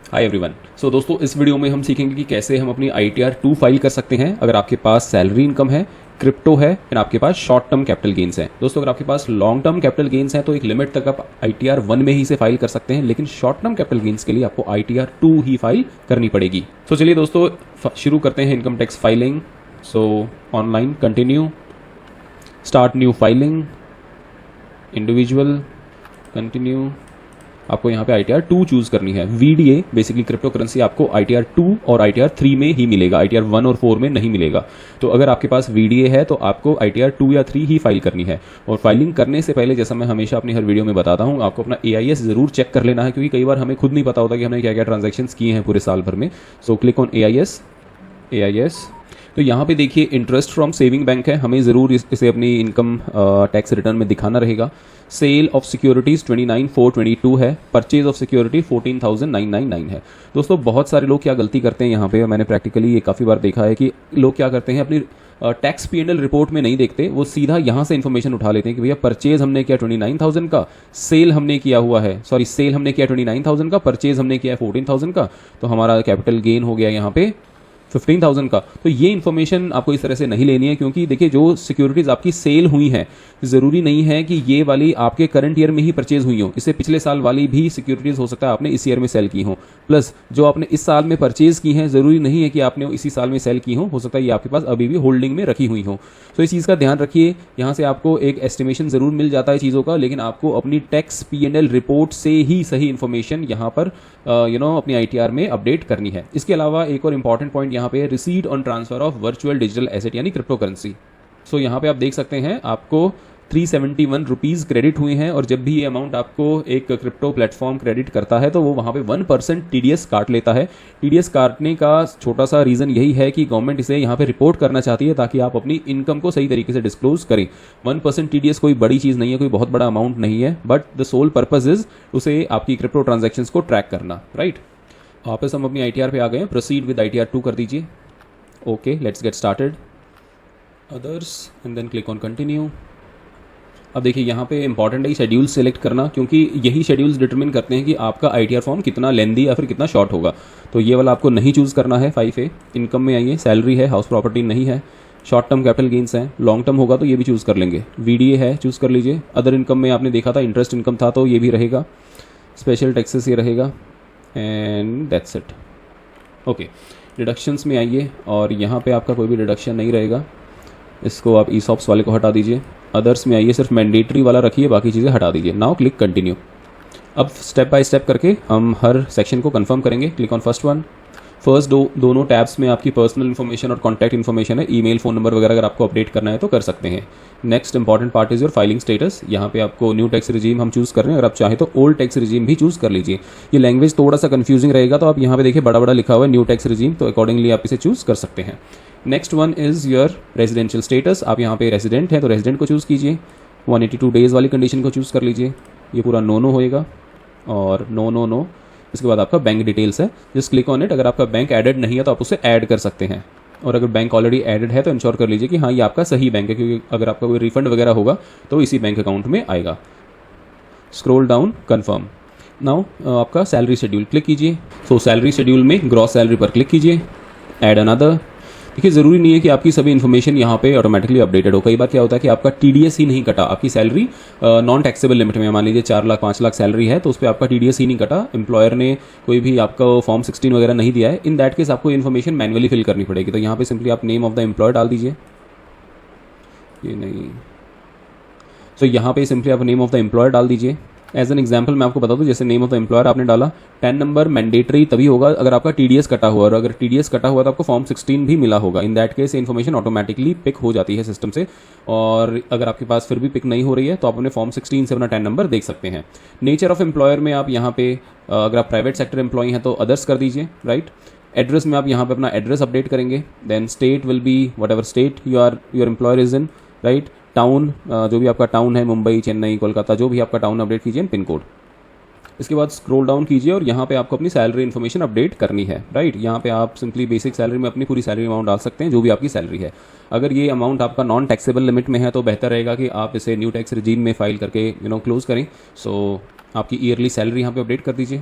Hi everyone. सो दोस्तों, इस video में हम सीखेंगे कि कैसे हम अपनी ITR 2 फाइल कर सकते हैं अगर आपके पास सैलरी इनकम है, क्रिप्टो है एंड आपके पास शॉर्ट टर्म कैपिटल गेन्स है। दोस्तों, अगर आपके पास लॉन्ग टर्म कैपिटल गेन्स है तो एक लिमिट तक आप ITR 1 में ही इसे फाइल कर सकते हैं, लेकिन शॉर्ट टर्म कैपिटल गेन्स के लिए आपको ITR 2 ही फाइल करनी पड़ेगी। तो चलिए दोस्तों, शुरू करते हैं इनकम टैक्स फाइलिंग। सो online continue, start new filing, individual, continue. आपको यहाँ पे ITR 2 चूज करनी है। VDA बेसिकली क्रिप्टो करेंसी आपको ITR 2 और ITR 3 में ही मिलेगा, ITR 1 और 4 में नहीं मिलेगा। तो अगर आपके पास VDA है तो आपको ITR 2 या 3 ही फाइल करनी है। और फाइलिंग करने से पहले, जैसा मैं हमेशा अपनी हर वीडियो में बताता हूँ, आपको अपना AIS जरूर चेक कर लेना है, क्योंकि कई बार हमें खुद नहीं पता होता कि हमने क्या क्या ट्रांजेक्शन किए हैं पूरे साल भर में। So click on AIS। तो यहाँ पे देखिए इंटरेस्ट फ्रॉम सेविंग बैंक है, हमें ज़रूर इसे अपनी इनकम टैक्स रिटर्न में दिखाना रहेगा। सेल ऑफ सिक्योरिटीज़ 29,422 है, परचेज ऑफ सिक्योरिटी 14,999 है। दोस्तों, बहुत सारे लोग क्या गलती करते हैं यहाँ पे, मैंने प्रैक्टिकली ये काफ़ी बार देखा है कि लोग क्या करते हैं, अपनी टैक्स P&L रिपोर्ट में नहीं देखते, वो सीधा यहाँ से इन्फॉर्मेशन उठा लेते हैं कि भैया परचेज हमने किया 29,000 का, सेल हमने किया हुआ है, सेल हमने किया 29,000 का, परचेज हमने किया है 14,000 का, तो हमारा कैपिटल गेन हो गया यहाँ पे 15,000 का। तो ये इन्फॉर्मेशन आपको इस तरह से नहीं लेनी है, क्योंकि देखिए जो सिक्योरिटीज़ आपकी सेल हुई हैं, ज़रूरी नहीं है कि ये वाली आपके करंट ईयर में ही परचेज हुई हो। इससे पिछले साल वाली भी सिक्योरिटीज़ हो सकता है आपने इस ईयर में सेल की हो, प्लस जो आपने इस साल में परचेज की हैं ज़रूरी नहीं है कि आपने इसी साल में सेल की हो सकता है ये आपके पास अभी भी होल्डिंग में रखी हुई हो। तो इस चीज़ का ध्यान रखिए। यहाँ से आपको एक एस्टिमेशन ज़रूर मिल जाता है चीज़ों का, लेकिन आपको अपनी टैक्स P&L रिपोर्ट से ही सही इन्फॉर्मेशन यहाँ पर अपनी ITR में अपडेट करनी है। इसके अलावा एक और इंपॉर्टेंट पॉइंट यहाँ पे, receipt on transfer of virtual digital asset यानी क्रिप्टो करेंसी। सो यहाँ पे आप देख सकते हैं आपको 371 रुपीज़ क्रेडिट हुए हैं, और जब भी ये अमाउंट आपको एक क्रिप्टो प्लेटफॉर्म क्रेडिट करता है तो वो वहाँ पे 1% TDS काट लेता है। TDS काटने का छोटा सा रीज़न यही है कि गवर्नमेंट इसे यहाँ पे रिपोर्ट करना चाहती है ताकि आप अपनी इनकम को सही तरीके से डिस्क्लोज करें। 1% TDS कोई बड़ी चीज़ नहीं है, कोई बहुत बड़ा अमाउंट नहीं है, but the sole purpose is उसे आपकी क्रिप्टो ट्रांजेक्शन्स को ट्रैक करना, राइट। वापस हम अपनी ITR पे आ गए हैं। प्रोसीड विद ITR 2 कर दीजिए। Okay, let's get started. Others and then click on continue. अब देखिए यहाँ पे इंपॉर्टेंट है शेड्यूल सेलेक्ट करना, क्योंकि यही शेड्यूल्स डिटरमिन करते हैं कि आपका ITR फॉर्म कितना लेंदी या फिर कितना शॉर्ट होगा। तो ये वाला आपको नहीं चूज़ करना है। 5A इनकम में आइए, सैलरी है, हाउस प्रॉपर्टी नहीं है, शॉर्ट टर्म कैपिटल गेन्स है, लॉन्ग टर्म होगा तो ये भी चूज़ कर लेंगे, VDA है चूज़ कर लीजिए। अदर इनकम में आपने देखा था इंटरेस्ट इनकम था तो ये भी रहेगा, स्पेशल टैक्सेस ये रहेगा, and that's it. Okay, deductions में आइए और यहाँ पे आपका कोई भी डिडक्शन नहीं रहेगा, इसको आप ESOPs वाले को हटा दीजिए। अदर्स में आइए, सिर्फ मैंडेटरी वाला रखिए, बाकी चीज़ें हटा दीजिए। Now click continue. अब स्टेप बाय स्टेप करके हम हर सेक्शन को कंफर्म करेंगे। Click on first one. दोनों टैब्स में आपकी पर्सनल इन्फॉर्मेशन और कॉन्टैक्ट इन्फॉर्मेशन है, ईमेल, फ़ोन नंबर वगैरह अगर आपको अपडेट करना है तो कर सकते हैं। Next important part is your filing status. यहाँ पे आपको न्यू टैक्स रिजीम हम चूज़ कर रहे हैं, अगर आप चाहें तो ओल्ड टैक्स रिजीम भी चूज़ कर लीजिए। ये लैंग्वेज थोड़ा सा कन्फ्यूजिंग रहेगा, तो आप यहाँ पे देखिए बड़ा बड़ा लिखा हुआ है न्यू टैक्स रिजीम, तो अकॉर्डिंगली आप इसे चूज़ कर सकते हैं। Next one is your residential status. आप यहाँ पे रेजिडेंट हैं तो रेजिडेंट को चूज़ कीजिए। 182 डेज़ वाली कंडीशन को चूज़ कर लीजिए। ये पूरा नो होएगा और नो। इसके बाद आपका बैंक डिटेल्स है, जस्ट क्लिक ऑन इट। अगर आपका बैंक एडेड नहीं है तो आप उसे ऐड कर सकते हैं, और अगर बैंक ऑलरेडी एडेड है तो इंश्योर कर लीजिए कि हाँ ये आपका सही बैंक है, क्योंकि अगर आपका कोई रिफंड वगैरह होगा तो इसी बैंक अकाउंट में आएगा। Scroll down, confirm. नाउ आपका सैलरी शेड्यूल क्लिक कीजिए। सो सैलरी शेड्यूल में ग्रॉस सैलरी पर क्लिक कीजिए, ऐड अनदर। देखिए ज़रूरी नहीं है कि आपकी सभी इन्फॉर्मेशन यहाँ पे ऑटोमेटिकली अपडेटेड हो। कई बार क्या होता है कि आपका TDS ही नहीं कटा, आपकी सैलरी नॉन टैक्सेबल लिमिट में, मान लीजिए 4 लाख 5 लाख सैलरी है तो उस पर आपका TDS ही नहीं कटा, एम्प्लॉयर ने कोई भी आपका फॉर्म 16 वगैरह नहीं दिया है। इन दैट केस आपको इन्फॉर्मेशन मैनुअली फिल करनी पड़ेगी। तो यहाँ पे सिंपली आप नेम ऑफ द एम्प्लॉयर डाल दीजिए, ये नहीं, तो यहाँ पे सिंपली आप नेम ऑफ द एम्प्लॉयर डाल दीजिए। एज एन एग्जाम्पल मैं आपको बता दूं, जैसे नेम ऑफ द एम्प्लॉयर आपने डाला, 10 नंबर मैंडेटरी तभी होगा अगर आपका TDS कटा हुआ, और अगर TDS कटा हुआ तो आपको फॉर्म 16 भी मिला होगा। In that case information automatically pick हो जाती है सिस्टम से, और अगर आपके पास फिर भी पिक नहीं हो रही है तो आप अपने फॉर्म 16 से अपना 10 नंबर देख सकते हैं। नेचर ऑफ एम्प्लॉयर में आप यहाँ पे अगर आप प्राइवेट सेक्टर एम्प्लॉय हैं तो अदर्स कर दीजिए, राइट। एड्रेस में आप यहाँ पे अपना एड्रेस अपडेट करेंगे। Then state will be whatever state your employer is in, right. Town, जो भी आपका टाउन है, मुंबई, चेन्नई, कोलकाता, जो भी आपका टाउन अपडेट कीजिए, पिन कोड। इसके बाद स्क्रॉल डाउन कीजिए और यहाँ पे आपको अपनी सैलरी इन्फॉर्मेशन अपडेट करनी है, राइट। यहाँ पे आप सिंपली बेसिक सैलरी में अपनी पूरी सैलरी अमाउंट डाल सकते हैं, जो भी आपकी सैलरी है। अगर ये अमाउंट आपका नॉन टैक्सेबल लिमिट में है तो बेहतर रहेगा कि आप इसे न्यू टैक्स रिजीम में फाइल करके क्लोज करें। सो आपकी ईयरली सैलरी यहाँ पे अपडेट कर दीजिए।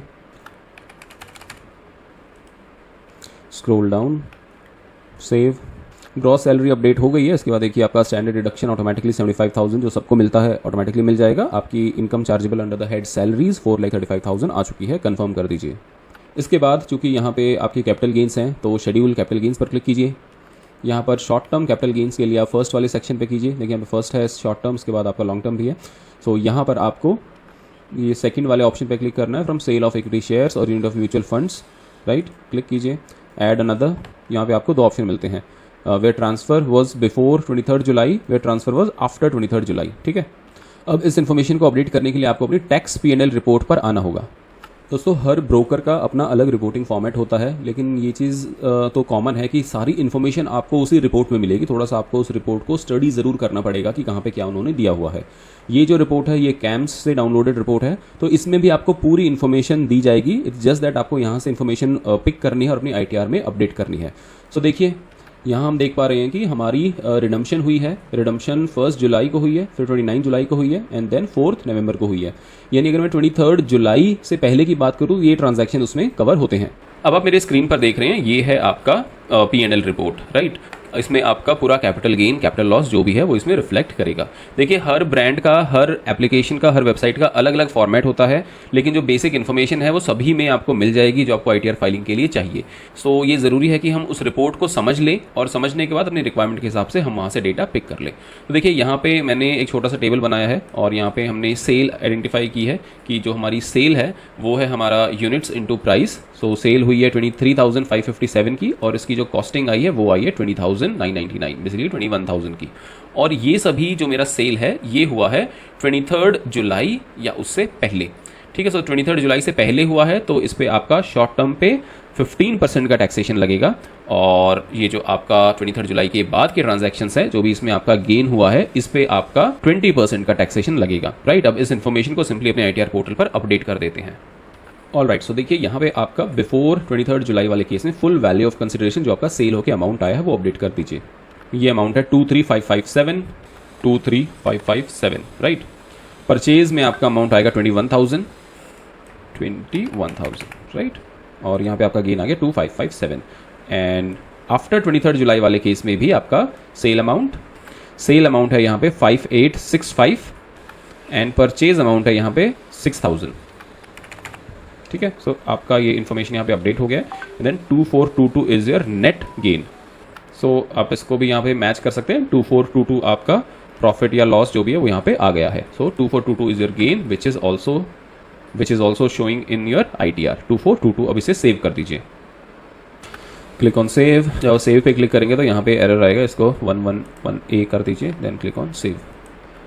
Scroll down, save. Gross salary update हो गई है। इसके बाद देखिए आपका स्टैंडर्ड डिडक्शन ऑटोमेटिकली 75,000 जो सबको मिलता है ऑटोमेटिकली मिल जाएगा। आपकी income chargeable under the head salaries 4,35,000 आ चुकी है, कंफर्म कर दीजिए। इसके बाद चूंकि यहाँ पे आपके कैपिटल गेंस हैं तो शेड्यूल कैपिटल गेंस पर क्लिक कीजिए। यहाँ पर शॉर्ट टर्म कैपिटल गेंस के लिए आप फर्स्ट वाले सेक्शन पे कीजिए। देखिए यहाँ पे फर्स्ट है शॉर्ट टर्म, उसके बाद आपका लॉन्ग टर्म भी है। सो यहाँ पर आपको ये सेकंड वाले ऑप्शन पे क्लिक करना है, from sale of equity shares और unit of mutual funds, right. Click कीजिए, ऐड अनदर। यहाँ पे आपको दो ऑप्शन मिलते हैं, where transfer was before 23 July, where transfer was after 23 July, ठीक है। अब इस इन्फॉर्मेशन को अपडेट करने के लिए आपको अपनी टैक्स P&L रिपोर्ट पर आना होगा। दोस्तों हर ब्रोकर का अपना अलग रिपोर्टिंग फॉर्मेट होता है, लेकिन ये चीज़ तो कॉमन है कि सारी इन्फॉर्मेशन आपको उसी रिपोर्ट में मिलेगी। थोड़ा सा आपको उस रिपोर्ट को स्टडी ज़रूर करना पड़ेगा कि कहाँ पे क्या उन्होंने दिया हुआ है। ये जो रिपोर्ट है ये कैम्स से डाउनलोडेड रिपोर्ट है, तो इसमें भी आपको पूरी इन्फॉर्मेशन दी जाएगी। इट्स जस्ट दैट आपको यहाँ से इन्फॉर्मेशन पिक करनी है और अपनी ITR में अपडेट करनी है। सो देखिए यहाँ हम देख पा रहे हैं कि हमारी रिडम्पशन हुई है। रिडम्पशन 1 जुलाई को हुई है, फिर 29 जुलाई को हुई है एंड देन 4 नवंबर को हुई है। यानी अगर मैं 23 जुलाई से पहले की बात करूँ, ये ट्रांजैक्शन उसमें कवर होते हैं। अब आप मेरे स्क्रीन पर देख रहे हैं, ये है आपका P&L रिपोर्ट, राइट। इसमें आपका पूरा कैपिटल गेन, कैपिटल लॉस जो भी है वो इसमें रिफ्लेक्ट करेगा। देखिए हर ब्रांड का, हर एप्लीकेशन का, हर वेबसाइट का अलग अलग फॉर्मेट होता है, लेकिन जो बेसिक इन्फॉर्मेशन है वो सभी में आपको मिल जाएगी जो आपको ITR फाइलिंग के लिए चाहिए। सो ये ज़रूरी है कि हम उस रिपोर्ट को समझ लें और समझने के बाद अपनी रिक्वायरमेंट के हिसाब से हम वहाँ से डेटा पिक कर लें। तो देखिए यहाँ पे मैंने एक छोटा सा टेबल बनाया है और यहाँ पे हमने सेल आइडेंटिफाई की है कि जो हमारी सेल है वो है हमारा यूनिट्स इंटू प्राइस। सो सेल हुई है 23,557 की और इसकी जो कॉस्टिंग आई है वो आई है 20,999, बेसिकली 21,000 की। और ये सभी जो मेरा सेल है ये हुआ है 23 जुलाई या उससे पहले, ठीक है। सो 23 जुलाई से पहले हुआ है तो इस पे आपका शॉर्ट टर्म पे 15% का टैक्सेशन लगेगा, और ये जो आपका 23 जुलाई के बाद के ट्रांजैक्शंस है जो भी इसमें आपका गेन हुआ है इस पे आपका 20% का टैक्सेशन लगेगा, राइट। अब इस इन्फॉर्मेशन को सिंपली अपने ITR पोर्टल पर अपडेट कर देते हैं। ऑल राइट, सो देखिए यहाँ पे आपका बिफोर 23 जुलाई वाले केस में फुल वैल्यू ऑफ कंसिडरेशन जो आपका सेल होकर अमाउंट आया है वो अपडेट कर दीजिए। ये अमाउंट है 23,557, राइट। परचेज में आपका अमाउंट आएगा 21,000, राइट। और यहाँ पे आपका गेन आ गया 2,557। एंड आफ्टर 23 जुलाई वाले केस में भी आपका सेल अमाउंट है यहाँ पे 5,865 एंड परचेज अमाउंट है यहाँ पे 6,000, ठीक है। सो आपका ये इन्फॉर्मेशन यहाँ पे अपडेट हो गया है। Then 2,422 is your net gain. So आप इसको भी यहाँ पे मैच कर सकते हैं। 2,422 आपका प्रॉफिट या लॉस जो भी है वो यहाँ पे आ गया है। सो 2,422 is your gain which is also showing in your ITR 2,422। अब इसे सेव कर दीजिए। Click on save. जब सेव पे क्लिक करेंगे तो यहाँ पे एरर आएगा, इसको 111A कर दीजिए, देन क्लिक ऑन सेव।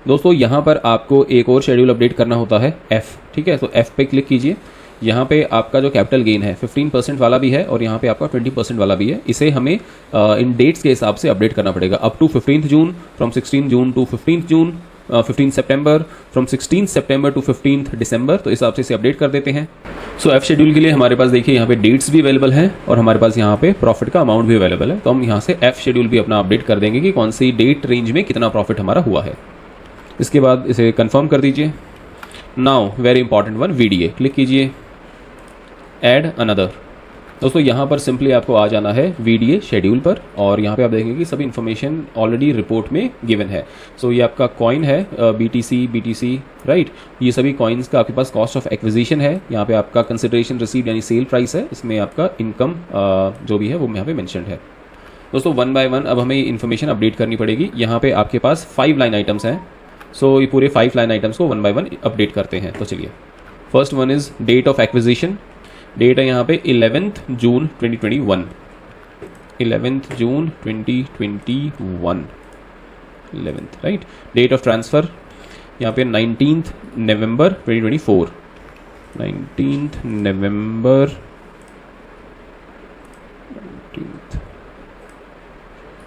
दोस्तों यहाँ पर आपको एक और शेड्यूल अपडेट करना होता है, F, ठीक है। तो F पे क्लिक कीजिए। यहाँ पे आपका जो कैपिटल गेन है 15% वाला भी है और यहाँ पे आपका 20% वाला भी है। इसे हमें इन डेट्स के हिसाब से अपडेट करना पड़ेगा। Up to 15 June, from 16 June to 15 June, 15 सितंबर, फ्रॉम 16 सितंबर टू 15 दिसंबर, तो इस हिसाब से इसे अपडेट कर देते हैं। सो F शेड्यूल के लिए हमारे पास देखिए यहाँ पे डेट्स भी अवेलेबल है और हमारे पास यहाँ पे प्रॉफिट का अमाउंट भी अवेलेबल है। तो हम यहाँ से F शेड्यूल भी अपना अपडेट कर देंगे कि कौन सी डेट रेंज में कितना प्रॉफिट हमारा हुआ है। इसके बाद इसे कंफर्म कर दीजिए। Now very important one, VDA click कीजिए, ऐड अनदर। दोस्तों यहाँ पर सिंपली आपको आ जाना है VDA शेड्यूल पर और यहाँ पे आप देखेंगे कि सभी इन्फॉर्मेशन ऑलरेडी रिपोर्ट में गिवन है। सो ये आपका कॉइन है BTC, राइट। ये सभी कॉइन्स का आपके पास कॉस्ट ऑफ एक्विजिशन है। यहाँ पे आपका कंसिडरेशन रिसीव्ड यानी सेल प्राइस है। इसमें आपका इनकम जो भी है वो यहाँ पे मेंशन्ड है। दोस्तों 1 बाय 1 अब हमें इन्फॉर्मेशन अपडेट करनी पड़ेगी। यहाँ पे आपके पास 5 लाइन आइटम्स हैं। सो ये पूरे 5 लाइन आइटम्स को 1 बाय 1 अपडेट करते हैं। तो चलिए, first one is date of acquisition. Date है यहाँ पे 11th June 2021, 11th June 2021, 11th, right. Date of transfer यहाँ पे 19th नवंबर 2024, 19th नवंबर, 19th,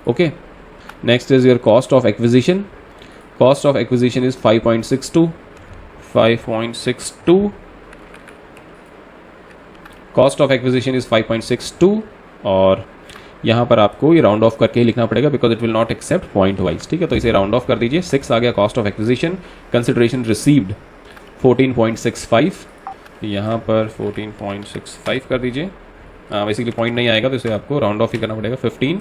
okay. Next is your cost of acquisition. Cost of acquisition is 5.62, cost of acquisition is 5.62 और यहाँ पर आपको ये राउंड ऑफ करके ही लिखना पड़ेगा because it will not accept point wise, ठीक है। तो इसे राउंड ऑफ कर दीजिए। 6 आ गया cost of acquisition. Consideration received 14.65, यहाँ पर 14.65 कर दीजिए। बेसिकली पॉइंट नहीं आएगा तो इसे आपको राउंड ऑफ ही करना पड़ेगा 15,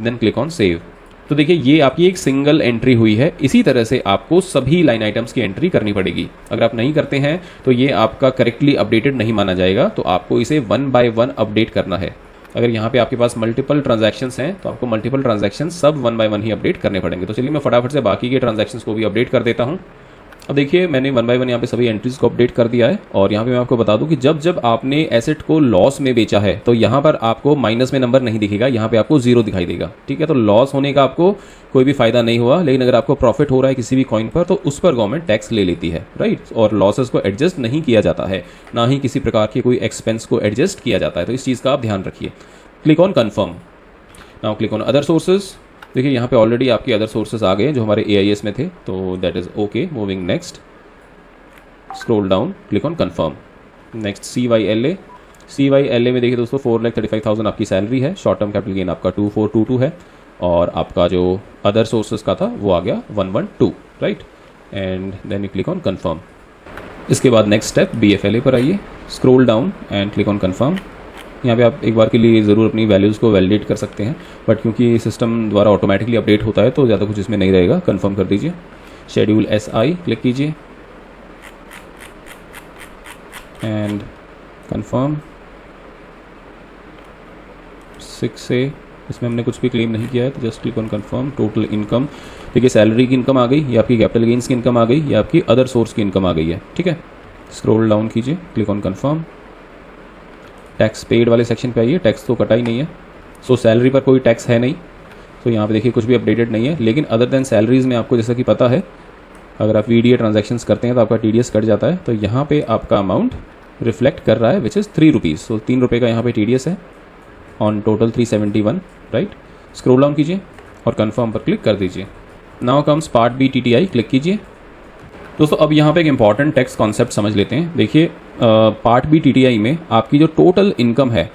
देन क्लिक ऑन सेव। तो देखिए ये आपकी एक सिंगल एंट्री हुई है। इसी तरह से आपको सभी लाइन आइटम्स की एंट्री करनी पड़ेगी। अगर आप नहीं करते हैं तो ये आपका करेक्टली अपडेटेड नहीं माना जाएगा, तो आपको इसे 1 बाय 1 अपडेट करना है। अगर यहाँ पे आपके पास मल्टीपल ट्रांजैक्शंस हैं तो आपको मल्टीपल ट्रांजैक्शंस सब 1 बाय 1 ही अपडेट करने पड़ेंगे। तो चलिए मैं फटाफट से बाकी के ट्रांजैक्शंस को भी अपडेट कर देता हूँ। अब देखिए मैंने 1 बाय 1 यहाँ पे सभी एंट्रीज को अपडेट कर दिया है। और यहाँ पे मैं आपको बता दूं कि जब जब आपने एसेट को लॉस में बेचा है तो यहाँ पर आपको माइनस में नंबर नहीं दिखेगा, यहाँ पे आपको 0 दिखाई देगा। ठीक है, तो लॉस होने का आपको कोई भी फायदा नहीं हुआ, लेकिन अगर आपको प्रॉफिट हो रहा है किसी भी कॉइन पर तो उस पर गवर्नमेंट टैक्स ले लेती है, राइट। और लॉसेस को एडजस्ट नहीं किया जाता है, ना ही किसी प्रकार की कोई एक्सपेंस को एडजस्ट किया जाता है। तो इस चीज़ का आप ध्यान रखिए। Click on confirm. Now click on other sources. देखिए यहाँ पे ऑलरेडी आपके अदर सोर्सेज आ गए जो हमारे AIS में थे, तो that is okay. Moving next, scroll down, click on confirm. Next CYLA में देखिए दोस्तों 4,35,000 आपकी सैलरी है। शॉर्ट टर्म कैपिटल गेन आपका 2422 है और आपका जो अदर सोर्सेज का था वो आ गया 112, right. And then you click on confirm. इसके बाद नेक्स्ट स्टेप BFLA पर आइए, scroll down and click on confirm. यहाँ पे आप एक बार के लिए ज़रूर अपनी वैल्यूज़ को वैलिडेट कर सकते हैं, बट क्योंकि सिस्टम द्वारा ऑटोमेटिकली अपडेट होता है तो ज़्यादा कुछ इसमें नहीं रहेगा। कंफर्म कर दीजिए। शेड्यूल SI क्लिक कीजिए एंड कंफर्म। 6A इसमें हमने कुछ भी क्लेम नहीं किया है तो just click on confirm. Total income, देखिए सैलरी की इनकम आ गई, या आपकी कैपिटल गेन्स की इनकम आ गई, या आपकी अदर सोर्स की इनकम आ गई है। ठीक है, स्क्रॉल डाउन कीजिए, click on confirm. Tax paid वाले सेक्शन पे आइए। टैक्स तो कटा ही नहीं है, सो सैलरी पर कोई टैक्स है नहीं, तो यहाँ पे देखिए कुछ भी अपडेटेड नहीं है। लेकिन अदर देन सैलरीज़ में आपको जैसा कि पता है, अगर आप VDA ट्रांजैक्शंस करते हैं तो आपका TDS कट जाता है। तो यहाँ पे आपका अमाउंट रिफ्लेक्ट कर रहा है विच इज़ 3 रुपीज़। सो 3 रुपये का यहाँ पे TDS है on total 371, right. Scroll down कीजिए और कंफर्म पर क्लिक कर दीजिए। Now comes part B TTI, click कीजिए। दोस्तों अब यहाँ पे एक इंपॉर्टेंट टैक्स कॉन्सेप्ट समझ लेते हैं। देखिए पार्ट B TTI में आपकी जो टोटल इनकम है,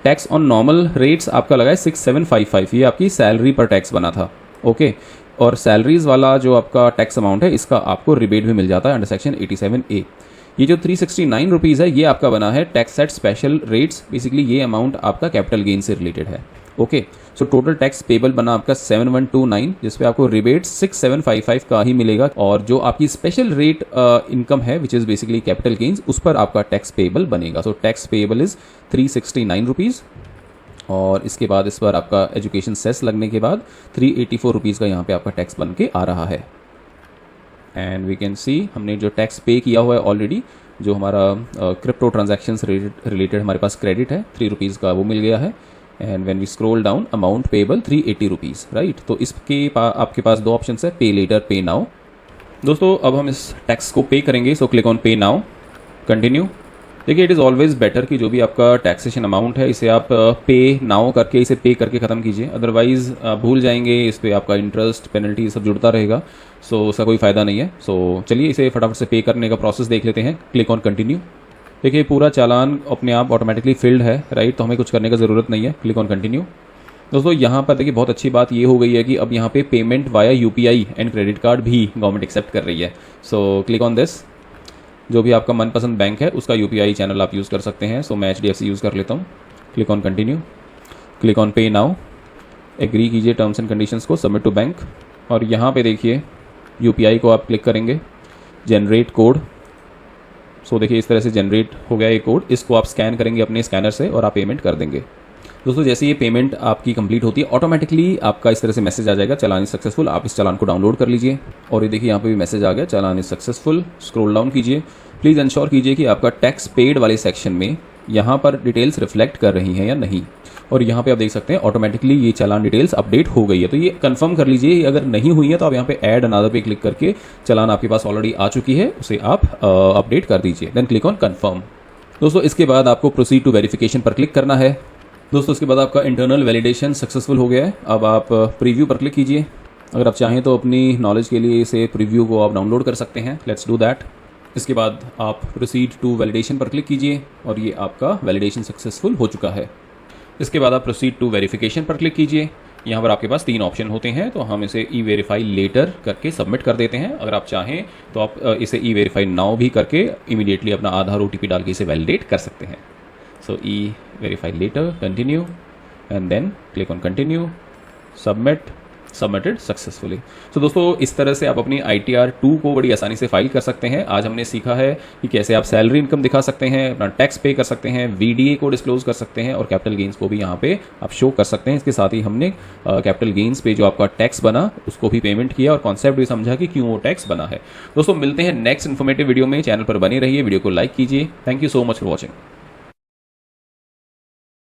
टैक्स ऑन नॉर्मल रेट्स आपका लगा है 6755, ये आपकी सैलरी पर टैक्स बना था, ओके। और सैलरीज़ वाला जो आपका टैक्स अमाउंट है इसका आपको रिबेट भी मिल जाता है अंडर सेक्शन 87A। ये जो 369 रुपीज़ है ये आपका बना है tax at special rates. Basically ये अमाउंट आपका कैपिटल गेन से रिलेटेड है, okay. So total tax payable बना आपका 7129, जिसपे आपको रिबेट 6755 का ही मिलेगा। और जो आपकी स्पेशल रेट इनकम है which is basically capital gains, उस पर आपका टैक्स पेबल बनेगा। So tax payable is 369 rupees. और इसके बाद इस पर आपका एजुकेशन सेस लगने के बाद 384 रुपीज़ का यहाँ पे आपका टैक्स बन के आ रहा है। एंड वी कैन सी हमने जो टैक्स पे किया हुआ है ऑलरेडी, जो हमारा क्रिप्टो ट्रांजैक्शंस रिलेटेड हमारे पास क्रेडिट है 3 रुपीज़ का, वो मिल गया है। And when we scroll down, amount payable 380 rupees, right. तो इसके आपके पास 2 ऑप्शन है, पे लेटर, पे नाउ। दोस्तों अब हम इस टैक्स को पे करेंगे, सो क्लिक ऑन पे नाउ, कंटिन्यू। देखिए इट इज़ ऑलवेज बेटर कि जो भी आपका टैक्सेशन अमाउंट है इसे आप पे नाउ करके, इसे पे करके ख़त्म कीजिए। अदरवाइज़ भूल जाएंगे, इस पर आपका इंटरेस्ट, पेनल्टी सब जुड़ता रहेगा, सो उसका कोई फ़ायदा नहीं है। सो चलिए इसे फटाफट से पे करने का प्रोसेस देख लेते हैं। Click on continue. देखिए पूरा चालान अपने आप ऑटोमेटिकली फिल्ड है, राइट, तो हमें कुछ करने का ज़रूरत नहीं है। Click on continue. दोस्तों यहाँ पर देखिए बहुत अच्छी बात ये हो गई है कि अब यहाँ पे payment via UPI and credit card भी गवर्नमेंट एक्सेप्ट कर रही है। So click on this. जो भी आपका मनपसंद बैंक है उसका UPI चैनल आप यूज़ कर सकते हैं। सो मैं HDFC यूज़ कर लेता हूँ। Click on continue, click on पे नाउ, एग्री कीजिए टर्म्स एंड कंडीशंस को, सबमिट टू बैंक। और यहाँ पे देखिए UPI को आप क्लिक करेंगे, जनरेट कोड। सो देखिए इस तरह से जनरेट हो गया ये कोड, इसको आप स्कैन करेंगे अपने स्कैनर से और आप पेमेंट कर देंगे। दोस्तों जैसे ये पेमेंट आपकी कंप्लीट होती है ऑटोमेटिकली आपका इस तरह से मैसेज आ जाएगा, चालान इज सक्सेसफुल। आप इस चालान को डाउनलोड कर लीजिए। और ये देखिए यहाँ पे भी मैसेज आ गया, चालान इज सक्सेसफुल। स्क्रॉल डाउन कीजिए। प्लीज़ इंश्योर कीजिए कि आपका टैक्स पेड वाले सेक्शन में यहाँ पर डिटेल्स रिफ्लेक्ट कर रही हैं या नहीं। और यहाँ पे आप देख सकते हैं ऑटोमेटिकली ये चालान डिटेल्स अपडेट हो गई है, तो ये कंफर्म कर लीजिए। अगर नहीं हुई है तो आप यहाँ पे ऐड अनदर पे क्लिक करके चालान आपके पास ऑलरेडी आ चुकी है, उसे आप अपडेट कर दीजिए। Then click on confirm. दोस्तों इसके बाद आपको प्रोसीड टू वेरिफिकेशन पर क्लिक करना है। दोस्तों इसके बाद आपका इंटरनल वैलिडेशन सक्सेसफुल हो गया है। अब आप प्रीव्यू पर क्लिक कीजिए। अगर आप चाहें तो अपनी नॉलेज के लिए इसे प्रीव्यू को आप डाउनलोड कर सकते हैं। Let's do that. इसके बाद आप प्रोसीड टू वैलिडेशन पर क्लिक कीजिए और ये आपका वैलिडेशन सक्सेसफुल हो चुका है। इसके बाद आप प्रोसीड टू वेरिफिकेशन पर क्लिक कीजिए। यहाँ पर आपके पास 3 ऑप्शन होते हैं, तो हम इसे ई वेरीफाई लेटर करके सबमिट कर देते हैं। अगर आप चाहें तो आप इसे ई वेरीफाई नाउ भी करके इमीडिएटली अपना आधार OTP डाल के इसे वैलिडेट कर सकते हैं। So e verify later, continue and then click on continue, submit, submitted successfully. तो दोस्तों इस तरह से आप अपनी ITR 2 को बड़ी आसानी से फाइल कर सकते हैं। आज हमने सीखा है कि कैसे आप सैलरी इनकम दिखा सकते हैं, अपना टैक्स पे कर सकते हैं, VDA को डिस्क्लोज कर सकते हैं और कैपिटल गेन्स को भी यहाँ पे आप शो कर सकते हैं। इसके साथ ही हमने कैपिटल गेन्स पे जो आपका टैक्स बना उसको भी पेमेंट किया और कॉन्सेप्ट भी समझा कि क्यों वो टैक्स बना है। दोस्तों मिलते हैं नेक्स्ट इन्फॉर्मेटिव वीडियो में। चैनल पर बने रहिए, वीडियो को लाइक कीजिए। Thank you so much for watching.